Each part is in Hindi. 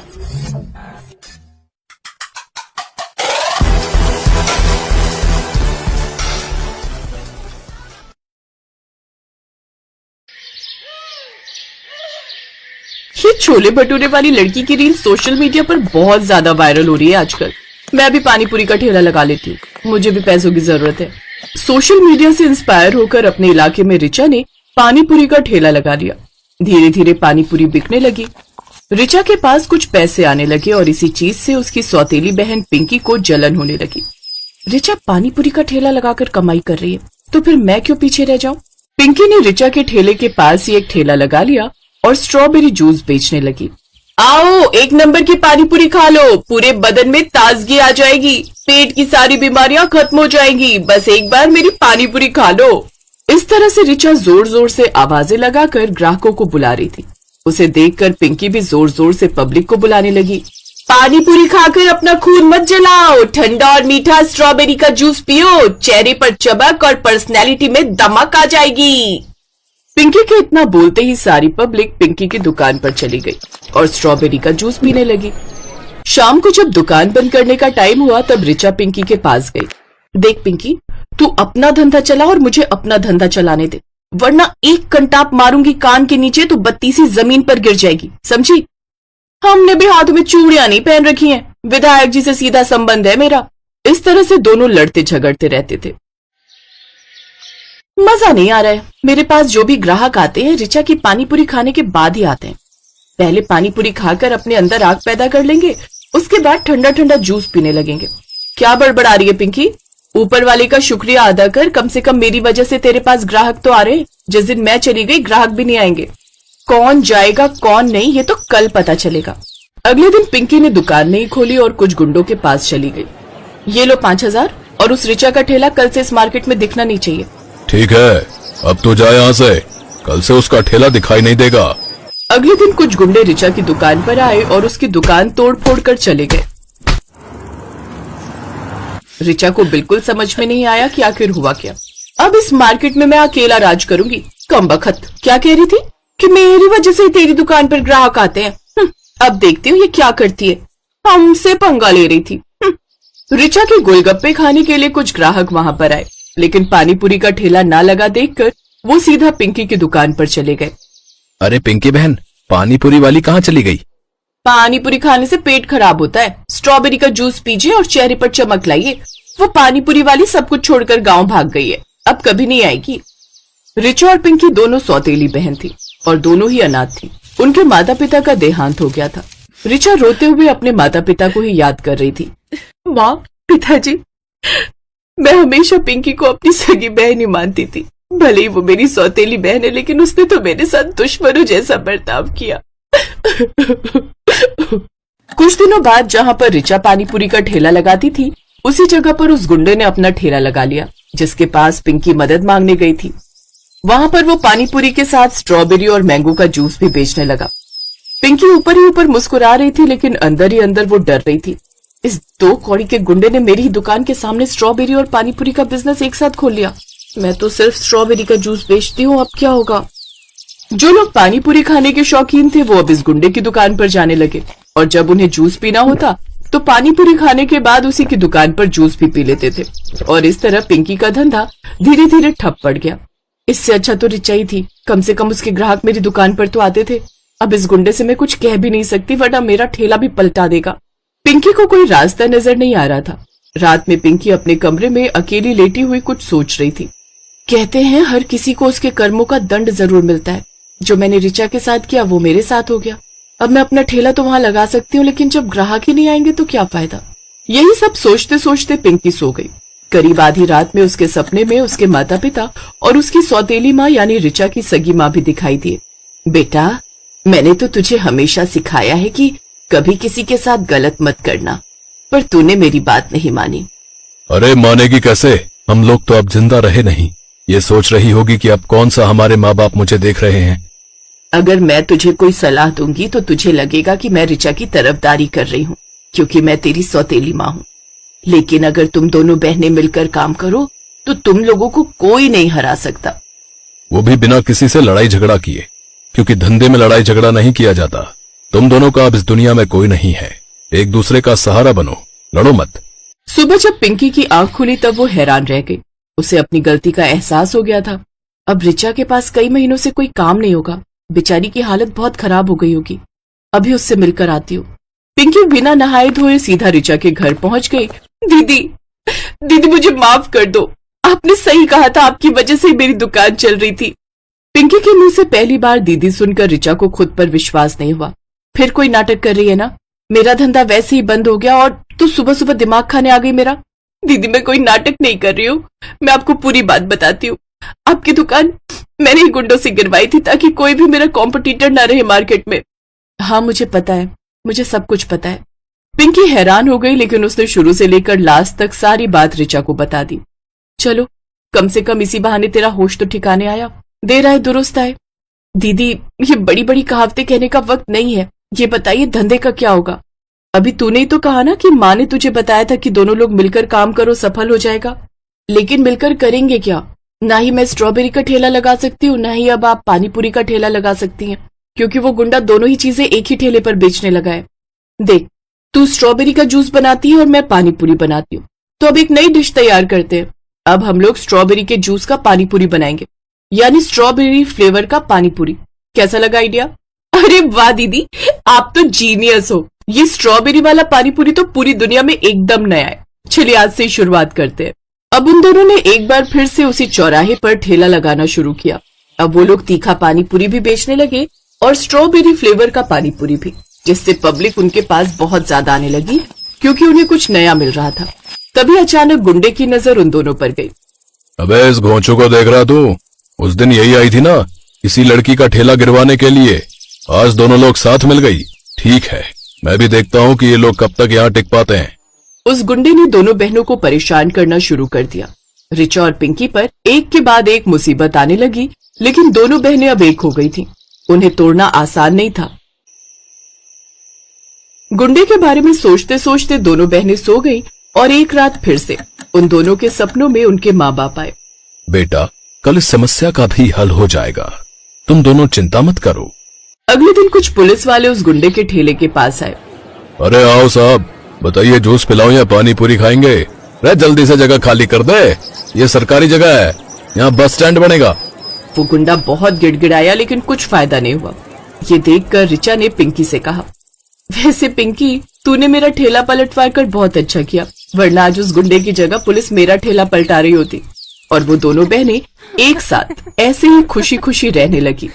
ये छोले भटूरे वाली लड़की की रील सोशल मीडिया पर बहुत ज्यादा वायरल हो रही है आजकल। मैं भी पानी पूरी का ठेला लगा लेती हूँ, मुझे भी पैसों की जरूरत है। सोशल मीडिया से इंस्पायर होकर अपने इलाके में रिचा ने पानी पूरी का ठेला लगा लिया। धीरे धीरे पानी पूरी बिकने लगी। रिचा के पास कुछ पैसे आने लगे और इसी चीज से उसकी सौतेली बहन पिंकी को जलन होने लगी। रिचा पानी पूरी का ठेला लगाकर कमाई कर रही है, तो फिर मैं क्यों पीछे रह जाऊं? पिंकी ने रिचा के ठेले के पास ही एक ठेला लगा लिया और स्ट्रॉबेरी जूस बेचने लगी। आओ, एक नंबर की पानी पूरी खा लो, पूरे बदन में ताजगी आ जाएगी, पेट की सारी बीमारियां खत्म हो जाएंगी, बस एक बार मेरी पानी पूरी खा लो। इस तरह से रिचा जोर जोर से आवाजें लगाकर ग्राहकों को बुला रही थी। उसे देखकर पिंकी भी जोर जोर से पब्लिक को बुलाने लगी। पानी पूरी खाकर अपना खून मत जलाओ, ठंडा और मीठा स्ट्रॉबेरी का जूस पियो, चेहरे पर चमक और पर्सनैलिटी में दमक आ जाएगी। पिंकी के इतना बोलते ही सारी पब्लिक पिंकी की दुकान पर चली गई और स्ट्रॉबेरी का जूस पीने लगी। शाम को जब दुकान बंद करने का टाइम हुआ तब रिचा पिंकी के पास गई। देख पिंकी, तू अपना धंधा चला और मुझे अपना धंधा चलाने दे, वरना एक कंटाप मारूंगी कान के नीचे तो बत्ती सी जमीन पर गिर जाएगी, समझी? हमने भी हाथों में चूड़ियां नहीं पहन रखी हैं, विधायक जी से सीधा संबंध है मेरा। इस तरह से दोनों लड़ते झगड़ते रहते थे। मजा नहीं आ रहा है। मेरे पास जो भी ग्राहक आते हैं रिचा की पानी पूरी खाने के बाद ही आते हैं। पहले पानी पूरी खाकर अपने अंदर आग पैदा कर लेंगे, उसके बाद ठंडा ठंडा जूस पीने लगेंगे। क्या बड़बड़ा रही है पिंकी? ऊपर वाले का शुक्रिया अदा कर, कम से कम मेरी वजह से तेरे पास ग्राहक तो आ रहे हैं। जिस दिन मैं चली गई ग्राहक भी नहीं आएंगे। कौन जाएगा कौन नहीं ये तो कल पता चलेगा। अगले दिन पिंकी ने दुकान नहीं खोली और कुछ गुंडों के पास चली गई। ये लो 5,000 और उस रिचा का ठेला कल से इस मार्केट में दिखना नहीं चाहिए। ठीक है, अब तो जाए यहाँ से, कल से उसका ठेला दिखाई नहीं देगा। अगले दिन कुछ गुंडे रिचा की दुकान पर आए और उसकी दुकान तोड़ फोड़ कर चले गए। रिचा को बिल्कुल समझ में नहीं आया कि आखिर हुआ क्या। अब इस मार्केट में मैं अकेला राज करूंगी। कमबख्त, क्या कह रही थी कि मेरी वजह से तेरी दुकान पर ग्राहक आते हैं। अब देखती हूँ ये क्या करती है, हमसे पंगा ले रही थी। रिचा के गोलगप्पे खाने के लिए कुछ ग्राहक वहां पर आए, लेकिन पानी पूरी का ठेला ना लगा देखकर वो सीधा पिंकी की दुकान पर चले गए। अरे पिंकी बहन, पानी पूरी वाली कहाँ चली गई? पानी पूरी खाने से पेट खराब होता है, स्ट्रॉबेरी का जूस पीजिए और चेहरे पर चमक लाइए। वो पानी पूरी वाली सब कुछ छोड़कर गांव भाग गई है, अब कभी नहीं आएगी। रिचा और पिंकी दोनों सौतेली बहन थी और दोनों ही अनाथ थी। उनके माता पिता का देहांत हो गया था। रिचा रोते हुए अपने माता पिता को ही याद कर रही थी। माँ, पिताजी, मैं हमेशा पिंकी को अपनी सगी बहन ही मानती थी। भले ही वो मेरी सौतेली बहन है, लेकिन उसने तो मेरे साथ दुश्मनों जैसा बर्ताव किया। कुछ दिनों बाद जहाँ पर रिचा पानी पूरी का ठेला लगाती थी, उसी जगह पर उस गुंडे ने अपना ठेला लगा लिया जिसके पास पिंकी मदद मांगने गई थी। वहां पर वो पानी पूरी के साथ स्ट्रॉबेरी और मैंगो का जूस भी बेचने लगा। पिंकी ऊपर ही ऊपर मुस्कुरा रही थी, लेकिन अंदर ही अंदर वो डर रही थी। इस 2 कौड़ी के गुंडे ने मेरी ही दुकान के सामने स्ट्रॉबेरी और पानी पूरी का बिजनेस एक साथ खोल लिया। मैं तो सिर्फ स्ट्रॉबेरी का जूस बेचती हूँ, अब क्या होगा? जो लोग पानी पूरी खाने के शौकीन थे वो अब इस गुंडे की दुकान पर जाने लगे, और जब उन्हें जूस पीना होता तो पानी पूरी खाने के बाद उसी की दुकान पर जूस भी पी लेते थे। और इस तरह पिंकी का धंधा धीरे धीरे ठप पड़ गया। इससे अच्छा तो रिचा ही थी, कम से कम उसके ग्राहक मेरी दुकान पर तो आते थे। अब इस गुंडे से मैं कुछ कह भी नहीं सकती, वरना मेरा ठेला भी पलटा देगा। पिंकी को कोई रास्ता नजर नहीं आ रहा था। रात में पिंकी अपने कमरे में अकेली लेटी हुई कुछ सोच रही थी। कहते हैं हर किसी को उसके कर्मों का दंड जरूर मिलता है। जो मैंने रिचा के साथ किया वो मेरे साथ हो गया। अब मैं अपना ठेला तो वहां लगा सकती हूँ, लेकिन जब ग्राहक ही नहीं आएंगे तो क्या फायदा। यही सब सोचते सोचते पिंकी सो गई। करीब आधी रात में उसके सपने में उसके माता पिता और उसकी सौतेली माँ यानी रिचा की सगी माँ भी दिखाई दिए। बेटा, मैंने तो तुझे हमेशा सिखाया है कि कभी किसी के साथ गलत मत करना, पर तूने मेरी बात नहीं मानी। अरे मानेगी कैसे, हम लोग तो अब जिंदा रहे नहीं। ये सोच रही होगी कि अब कौन सा हमारे माँ बाप मुझे देख रहे हैं। अगर मैं तुझे कोई सलाह दूंगी तो तुझे लगेगा कि मैं रिचा की तरफदारी कर रही हूँ, क्योंकि मैं तेरी सौतेली माँ हूँ। लेकिन अगर तुम दोनों बहनें मिलकर काम करो तो तुम लोगों को कोई नहीं हरा सकता। वो भी बिना किसी से लड़ाई झगड़ा किए, क्योंकि धंधे में लड़ाई झगड़ा नहीं किया जाता। तुम दोनों का अब इस दुनिया में कोई नहीं है। एक दूसरे का सहारा बनो, लड़ो मत। सुबह जब पिंकी की आंख खुली तब वो हैरान रह गई। उसे अपनी गलती का एहसास हो गया था। अब रिचा के पास कई महीनों से कोई काम नहीं होगा। बेचारी की हालत बहुत खराब हो गई होगी। अभी उससे मिलकर आती हूँ। पिंकी बिना नहाए धोए सीधा रिचा के घर पहुंच गई। दीदी, दीदी मुझे माफ कर दो। आपने सही कहा था, आपकी वजह से ही मेरी दुकान चल रही थी। पिंकी के मुंह से पहली बार दीदी सुनकर रिचा को खुद पर विश्वास नहीं हुआ। फिर कोई नाटक कर रही है ना? मेरा धंधा वैसे ही बंद हो गया और तू सुबह सुबह दिमाग खाने आ गई मेरा। दीदी मैं कोई नाटक नहीं कर रही हूँ, मैं आपको पूरी बात बताती हूँ। आपकी दुकान मैंने ही गुंडों से गिरवाई थी ताकि कोई भी मेरा कॉम्पिटिटर ना रहे मार्केट में। हाँ मुझे पता है, मुझे सब कुछ पता है। पिंकी हैरान हो गई, लेकिन उसने शुरू से लेकर लास्ट तक सारी बात रिचा को बता दी। चलो कम से कम इसी बहाने तेरा होश तो ठिकाने आया। देर आए दुरुस्त आए। दीदी ये बड़ी बड़ी कहावतें कहने का वक्त नहीं है। ये बताइए धंधे का क्या होगा? अभी तूने ही तो कहा ना कि माँ ने तुझे बताया था कि दोनों लोग मिलकर काम करो, सफल हो जाएगा। लेकिन मिलकर करेंगे क्या? ना ही मैं स्ट्रॉबेरी का ठेला लगा सकती हूँ, ना ही अब आप पानीपुरी का ठेला लगा सकती हैं, क्योंकि वो गुंडा दोनों ही चीजें एक ही ठेले पर बेचने लगा है। देख, तू स्ट्रॉबेरी का जूस बनाती है और मैं पानीपुरी बनाती हूँ, तो अब एक नई डिश तैयार करते हैं। अब हम लोग स्ट्रॉबेरी के जूस का पानीपुरी बनाएंगे, यानी स्ट्रॉबेरी फ्लेवर का पानीपुरी। कैसा लगा आइडिया? अरे वाह दीदी, आप तो जीनियस हो। ये स्ट्रॉबेरी वाला पानीपुरी तो पूरी दुनिया में एकदम नया है। चलिए आज से ही शुरुआत करते हैं। अब उन दोनों ने एक बार फिर से उसी चौराहे पर ठेला लगाना शुरू किया। अब वो लोग तीखा पानीपुरी भी बेचने लगे और स्ट्रॉबेरी फ्लेवर का पानीपुरी भी, जिससे पब्लिक उनके पास बहुत ज्यादा आने लगी, क्योंकि उन्हें कुछ नया मिल रहा था। तभी अचानक गुंडे की नजर उन दोनों पर गई। अबे इस घोंचू को देख रहा तू? उस दिन यही आई थी ना किसी लड़की का ठेला गिरवाने के लिए। आज दोनों लोग साथ मिल गई। ठीक है, मैं भी देखता हूँ कि ये लोग कब तक यहाँ टिक पाते हैं। उस गुंडे ने दोनों बहनों को परेशान करना शुरू कर दिया। रिचा और पिंकी पर एक के बाद एक मुसीबत आने लगी, लेकिन दोनों बहनें अब एक हो गई थीं। उन्हें तोड़ना आसान नहीं था। गुंडे के बारे में सोचते सोचते दोनों बहनें सो गईं और एक रात फिर से उन दोनों के सपनों में उनके माँ बाप आए। बेटा, कल इस समस्या का भी हल हो जाएगा, तुम दोनों चिंता मत करो। अगले दिन कुछ पुलिस वाले उस गुंडे के ठेले के पास आए। अरे आओ साहब, बताइए जूस पिलाओ या पानी पूरी खाएंगे? रे जल्दी से जगह खाली कर दे, ये सरकारी जगह है, यहाँ बस स्टैंड बनेगा। वो गुंडा बहुत गिड़गिड़ाया, लेकिन कुछ फायदा नहीं हुआ। ये देखकर रिचा ने पिंकी से कहा, वैसे पिंकी तूने मेरा ठेला पलटवार कर बहुत अच्छा किया, वरना आज उस गुंडे की जगह पुलिस मेरा ठेला पलटा रही होती। और वो दोनों बहनें एक साथ ऐसे ही खुशी खुशी रहने लगी।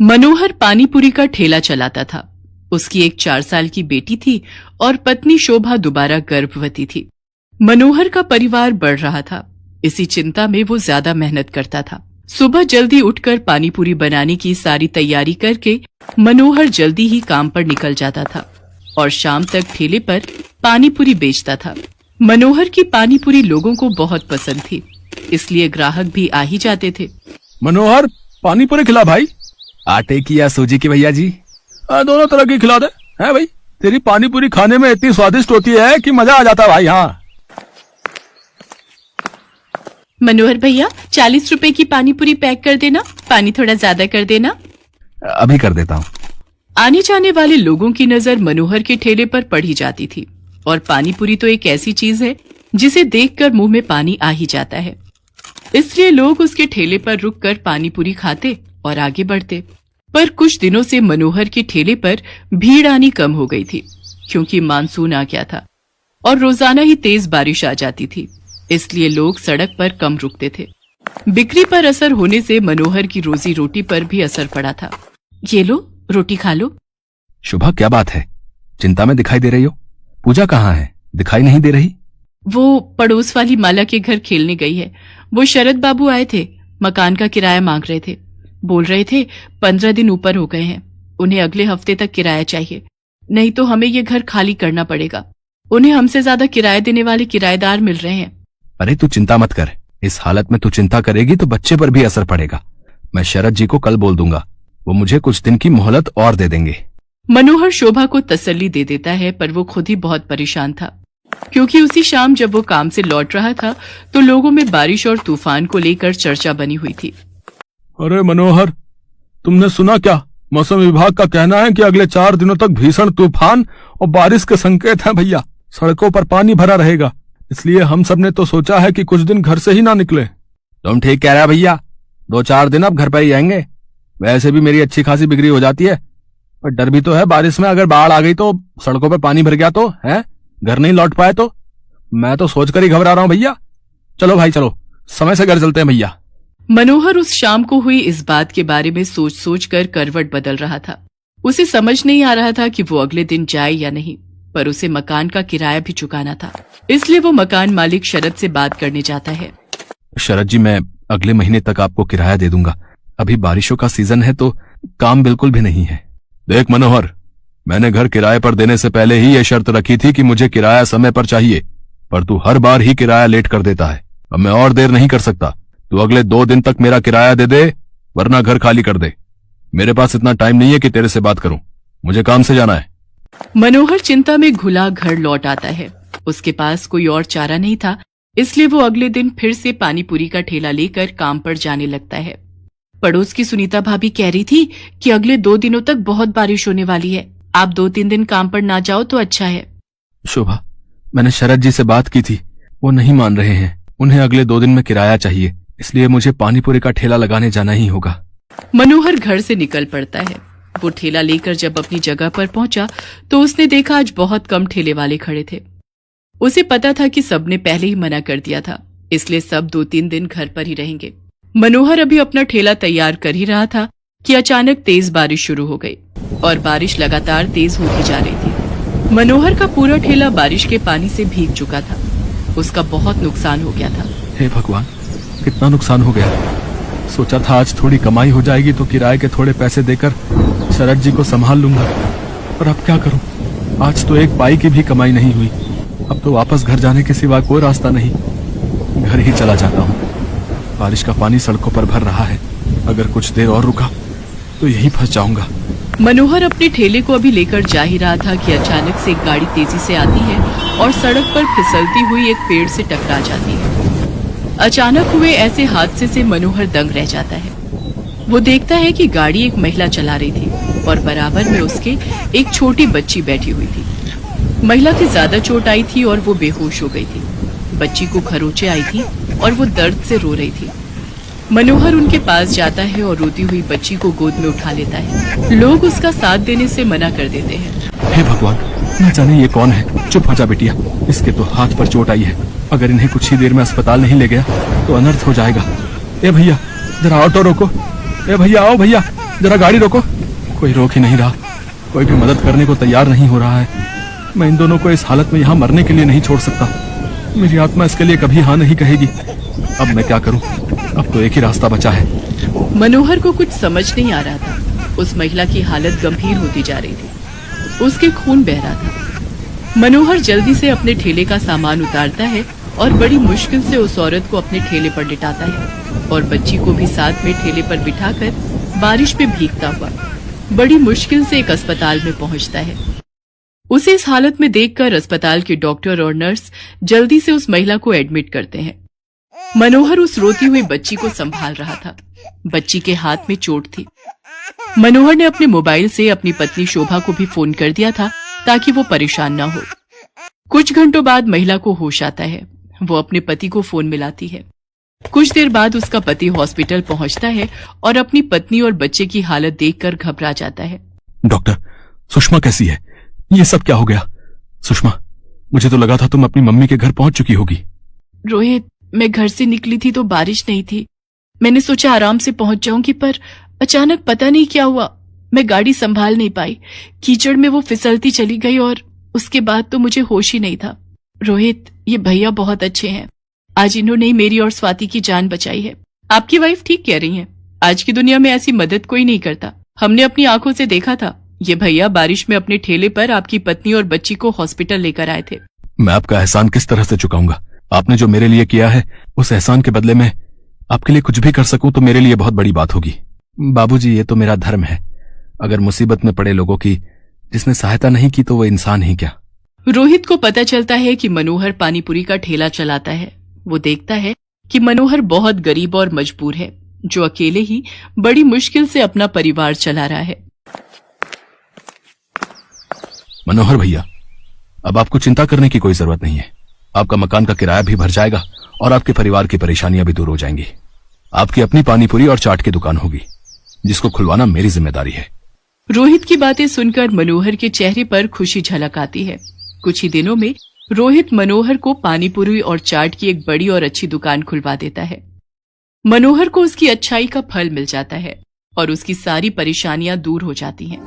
मनोहर पानीपुरी का ठेला चलाता था। उसकी एक 4 साल की बेटी थी और पत्नी शोभा दोबारा गर्भवती थी। मनोहर का परिवार बढ़ रहा था। इसी चिंता में वो ज्यादा मेहनत करता था। सुबह जल्दी उठकर पानीपुरी बनाने की सारी तैयारी करके मनोहर जल्दी ही काम पर निकल जाता था और शाम तक ठेले पर पानीपुरी बेचता था। मनोहर की पानीपुरी लोगों को बहुत पसंद थी, इसलिए ग्राहक भी आ ही जाते थे। मनोहर पानीपुरी खिला भाई। आटे की या सूजी की भैया जी? दोनों तरह की खिला दे। है भाई, तेरी पानीपुरी खाने में इतनी स्वादिष्ट होती है कि मजा आ जाता भाई। हाँ मनोहर भैया 40 रुपए की पानीपुरी पैक कर देना, पानी थोड़ा ज्यादा कर देना। अभी कर देता हूँ। आने जाने वाले लोगों की नजर मनोहर के ठेले पर पड़ ही जाती थी, और पानीपुरी तो एक ऐसी चीज है जिसे देखकर मुंह में पानी आ ही जाता है। इसलिए लोग उसके ठेले पर रुककर पानीपुरी खाते और आगे बढ़ते। पर कुछ दिनों से मनोहर के ठेले पर भीड़ आनी कम हो गई थी, क्योंकि मानसून आ गया था और रोजाना ही तेज बारिश आ जाती थी, इसलिए लोग सड़क पर कम रुकते थे। बिक्री पर असर होने से मनोहर की रोजी रोटी पर भी असर पड़ा था। ये लो, रोटी खा लो। शुभा क्या बात है, चिंता में दिखाई दे रही हो? पूजा कहाँ है, दिखाई नहीं दे रही? वो पड़ोस वाली माला के घर खेलने गई है। वो शरद बाबू आए थे, मकान का किराया मांग रहे थे। बोल रहे थे 15 दिन ऊपर हो गए हैं, उन्हें अगले हफ्ते तक किराया चाहिए, नहीं तो हमें ये घर खाली करना पड़ेगा। उन्हें हमसे ज्यादा किराया देने वाले किराएदार मिल रहे हैं। अरे तू चिंता मत कर, इस हालत में तू चिंता करेगी तो बच्चे पर भी असर पड़ेगा। मैं शरद जी को कल बोल दूंगा, वो मुझे कुछ दिन की मोहलत और दे देंगे। मनोहर शोभा को तसल्ली दे देता है, पर वो खुद ही बहुत परेशान था, क्योंकि उसी शाम जब वो काम से लौट रहा था तो लोगों में बारिश और तूफान को लेकर चर्चा बनी हुई थी। अरे मनोहर, तुमने सुना क्या? मौसम विभाग का कहना है कि अगले 4 दिनों तक भीषण तूफान और बारिश के संकेत हैं भैया। सड़कों पर पानी भरा रहेगा, इसलिए हम सब ने तो सोचा है कि कुछ दिन घर से ही ना निकले। तुम ठीक कह रहे हो भैया, 2-4 दिन अब घर पर ही आएंगे। वैसे भी मेरी अच्छी खासी बिक्री हो जाती है, पर डर भी तो है बारिश में अगर बाढ़ आ गई तो, सड़कों पर पानी भर गया तो, है घर नहीं लौट पाए तो। मैं तो सोचकर ही घबरा रहा हूं भैया। चलो भाई चलो, समय से घर चलते हैं भैया। मनोहर उस शाम को हुई इस बात के बारे में सोच सोच कर करवट बदल रहा था। उसे समझ नहीं आ रहा था कि वो अगले दिन जाए या नहीं, पर उसे मकान का किराया भी चुकाना था, इसलिए वो मकान मालिक शरद से बात करने जाता है। शरद जी, मैं अगले महीने तक आपको किराया दे दूंगा। अभी बारिशों का सीजन है तो काम बिल्कुल भी नहीं है। देख मनोहर, मैंने घर किराए पर देने से पहले ही ये शर्त रखी थी कि मुझे किराया समय पर चाहिए, पर तू हर बार ही किराया लेट कर देता है। अब मैं और देर नहीं कर सकता। तू अगले 2 दिन तक मेरा किराया दे, वरना घर खाली कर दे। मेरे पास इतना टाइम नहीं है कि तेरे से बात करूं, मुझे काम से जाना है। मनोहर चिंता में घुला घर लौट आता है। उसके पास कोई और चारा नहीं था, इसलिए वो अगले दिन फिर से पानी पूरी का ठेला लेकर काम पर जाने लगता है। पड़ोस की सुनीता भाभी कह रही थी कि अगले 2 दिनों तक बहुत बारिश होने वाली है, आप 2-3 दिन काम पर ना जाओ तो अच्छा है। शोभा, मैंने शरद जी से बात की थी, वो नहीं मान रहे हैं। उन्हें अगले 2 दिन में किराया चाहिए, इसलिए मुझे पानीपुरी का ठेला लगाने जाना ही होगा। मनोहर घर से निकल पड़ता है। वो ठेला लेकर जब अपनी जगह पर पहुंचा तो उसने देखा आज बहुत कम ठेले वाले खड़े थे। उसे पता था कि सबने पहले ही मना कर दिया था, इसलिए सब 2-3 दिन घर पर ही रहेंगे। मनोहर अभी अपना ठेला तैयार कर ही रहा था कि अचानक तेज बारिश शुरू हो गई और बारिश लगातार तेज होती जा रही थी। मनोहर का पूरा ठेला बारिश के पानी से भीग चुका था। उसका बहुत नुकसान हो गया था। हे भगवान, कितना नुकसान हो गया। सोचा था आज थोड़ी कमाई हो जाएगी तो किराए के थोड़े पैसे देकर शरद जी को संभाल लूंगा, पर अब क्या करूं? आज तो एक पाई की भी कमाई नहीं हुई। अब तो वापस घर जाने के सिवा कोई रास्ता नहीं। घर ही चला जाता हूँ। बारिश का पानी सड़कों पर भर रहा है, अगर कुछ देर और रुका तो यहीं फंस जाऊंगा। मनोहर अपने ठेले को अभी लेकर जा ही रहा था कि अचानक से एक गाड़ी तेजी से आती है और सड़क पर फिसलती हुई एक पेड़ से टकरा जाती है। अचानक हुए ऐसे हादसे से मनोहर दंग रह जाता है। वो देखता है कि गाड़ी एक महिला चला रही थी और बराबर में उसके एक छोटी बच्ची बैठी हुई थी। महिला की ज्यादा चोट आई थी और वो बेहोश हो गई थी। बच्ची को खरोंचे आई थी और वो दर्द से रो रही थी। मनोहर उनके पास जाता है और रोती हुई बच्ची को गोद में उठा लेता है। लोग उसका साथ देने से मना कर देते हैं। हे भगवान, न जाने ये कौन है। चुप हो जा बेटिया, इसके तो हाथ पर चोट आई है। अगर इन्हें कुछ ही देर में अस्पताल नहीं ले गया तो अनर्थ हो जाएगा। ए भैया, जरा ऑटो रोको। ए भैया, आओ भैया, जरा गाड़ी रोको। कोई रोक ही नहीं रहा, कोई भी मदद करने को तैयार नहीं हो रहा है। मैं इन दोनों को इस हालत में यहाँ मरने के लिए नहीं छोड़ सकता। मेरी आत्मा इसके लिए कभी हाँ नहीं कहेगी। अब मैं क्या करूं? अब तो एक ही रास्ता बचा है। मनोहर को कुछ समझ नहीं आ रहा था। उस महिला की हालत गंभीर होती जा रही थी। उसके खून बह रहा था। मनोहर जल्दी से अपने ठेले का सामान उतारता है और बड़ी मुश्किल से उस औरत को अपने ठेले पर लिटाता है और बच्ची को भी साथ में ठेले पर बिठाकर बारिश में भीगता हुआ बड़ी मुश्किल से एक अस्पताल में पहुंचता है। उसे इस हालत में देखकर अस्पताल के डॉक्टर और नर्स जल्दी से उस महिला को एडमिट करते हैं। मनोहर उस रोती हुई बच्ची को संभाल रहा था। बच्ची के हाथ में चोट थी। मनोहर ने अपने मोबाइल से अपनी पत्नी शोभा को भी फोन कर दिया था ताकि वो परेशान ना हो। कुछ घंटों बाद महिला को होश आता है। वो अपने पति को फोन मिलाती है। कुछ देर बाद उसका पति हॉस्पिटल पहुंचता है और अपनी पत्नी और बच्चे की हालत देखकर घबरा जाता है। डॉक्टर, सुषमा कैसी है? ये सब क्या हो गया? सुषमा, मुझे तो लगा था तुम अपनी मम्मी के घर पहुंच चुकी होगी। रोहित, मैं घर से निकली थी तो बारिश नहीं थी। मैंने सोचा आराम से पहुंच जाऊंगी, पर अचानक पता नहीं क्या हुआ, मैं गाड़ी संभाल नहीं पाई। कीचड़ में वो फिसलती चली गई और उसके बाद तो मुझे होश ही नहीं था। रोहित, ये भैया बहुत अच्छे हैं। आज इन्होंने मेरी और स्वाति की जान बचाई है। आपकी वाइफ ठीक कह रही है। आज की दुनिया में ऐसी मदद कोई नहीं करता। हमने अपनी आंखों से देखा था। ये भैया बारिश में अपने ठेले पर आपकी पत्नी और बच्ची को हॉस्पिटल लेकर आए थे। मैं आपका एहसान किस तरह से चुकाऊंगा? आपने जो मेरे लिए किया है, उस एहसान के बदले में आपके लिए कुछ भी कर सकूं तो मेरे लिए बहुत बड़ी बात होगी। बाबूजी, ये तो मेरा धर्म है। अगर मुसीबत में पड़े लोगों की जिसने सहायता नहीं की तो वो इंसान ही क्या। रोहित को पता चलता है कि मनोहर पानीपुरी का ठेला चलाता है। वो देखता है कि मनोहर बहुत गरीब और मजबूर है। जो अकेले ही बड़ी मुश्किल से अपना परिवार चला रहा है। मनोहर भैया, अब आपको चिंता करने की कोई जरूरत नहीं है। आपका मकान का किराया भी भर जाएगा और आपके परिवार की परेशानियां भी दूर हो जाएंगी। आपकी अपनी पानीपुरी और चाट की दुकान होगी, जिसको खुलवाना मेरी जिम्मेदारी है। रोहित की बातें सुनकर मनोहर के चेहरे पर खुशी झलक आती है। कुछ ही दिनों में रोहित मनोहर को पानीपुरी और चाट की एक बड़ी और अच्छी दुकान खुलवा देता है। मनोहर को उसकी अच्छाई का फल मिल जाता है और उसकी सारी परेशानियां दूर हो जाती हैं।